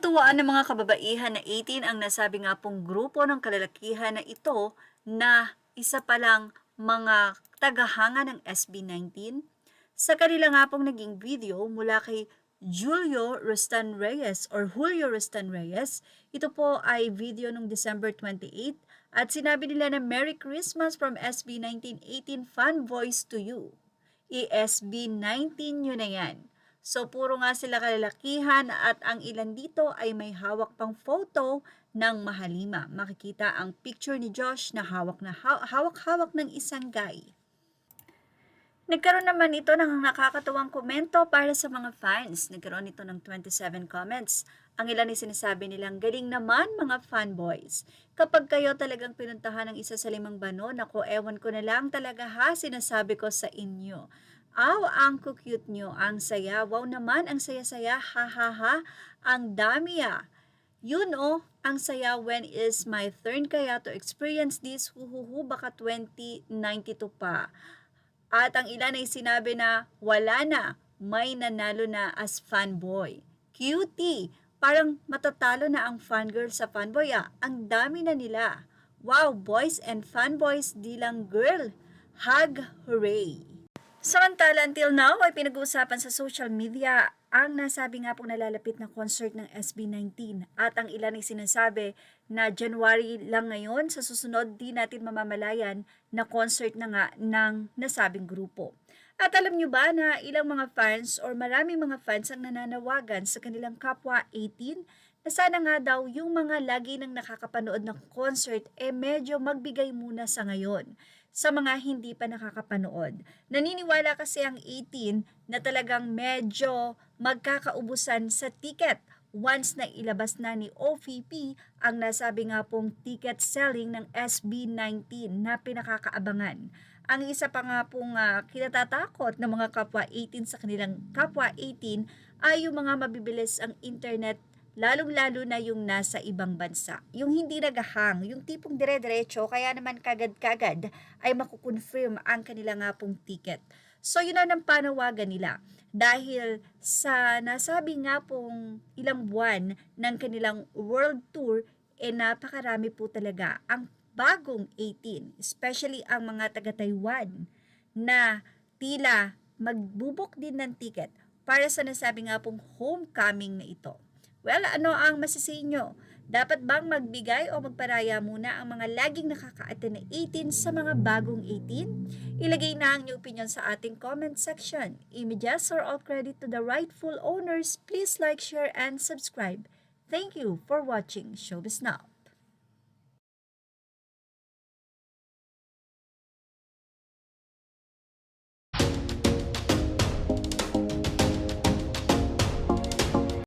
Pinatuwaan ng mga kababaihan na 18 ang nasabi nga pong grupo ng kalalakihan na ito na isa palang mga tagahanga ng SB19. Sa kanila nga pong naging video mula kay Julio Rustan Reyes, ito po ay video noong December 28 at sinabi nila na Merry Christmas from SB19 18 fan voice to you. ESB19 yun na yan. So, puro nga sila kalalakihan at ang ilan dito ay may hawak pang photo ng mahalima. Makikita ang picture ni Josh na hawak-hawak ng isang guy. Nagkaroon naman ito ng nakakatuwang komento para sa mga fans. Nagkaroon ito ng 27 comments. Ang ilan ay sinasabi nilang galing naman mga fanboys. Kapag kayo talagang pinuntahan ng isa sa 5 banon, ako ewan ko na lang talaga ha, sinasabi ko sa inyo. Aw, ang cute nyo, ang saya. Wow naman, ang saya-saya, ha ha ha, ang dami ah. Yun oh, ang saya when is my turn kaya to experience this, huhuhu, baka 2092 pa. At ang ilan ay sinabi na wala na, may nanalo na as fanboy. Cutie, parang matatalo na ang fangirl sa fanboy ah, ang dami na nila. Wow, boys and fanboys, di lang girl. Hug, hooray! Samantala, until now ay pinag-uusapan sa social media ang nasabi nga pong nalalapit na concert ng SB19 at ang ilan ay sinasabi na January lang ngayon, sa susunod di natin mamamalayan na concert na nga ng nasabing grupo. At alam nyo ba na ilang mga fans or maraming mga fans ang nananawagan sa kanilang kapwa 18 na sana nga daw yung mga lagi nang nakakapanood ng concert medyo magbigay muna sa ngayon sa mga hindi pa nakakapanood. Naniniwala kasi ang 18 na talagang medyo magkakaubusan sa ticket once na ilabas na ni OVP ang nasabi nga pong ticket selling ng SB19 na pinakakaabangan. Ang isa pa nga pong kinatatakot ng mga kapwa 18 sa kanilang kapwa 18 ay yung mga mabibilis ang internet, lalong-lalo na yung nasa ibang bansa. Yung hindi nagahang, yung tipong dire-diretso, kaya naman kagad-kagad ay makukonfirm ang kanila nga pong ticket. So yun ang panawagan nila. Dahil sa nasabi nga pong ilang buwan ng kanilang world tour, napakarami po talaga ang bagong 18, especially ang mga taga-Taiwan na tila magbubok din ng ticket para sa nasabi nga pong homecoming na ito. Well, ano ang masisay nyo? Dapat bang magbigay o magparaya muna ang mga laging nakaka-attend na 18 sa mga bagong 18? Ilagay na ang inyong opinion sa ating comment section. Images or all credit to the rightful owners. Please like, share, and subscribe. Thank you for watching Showbiz Now.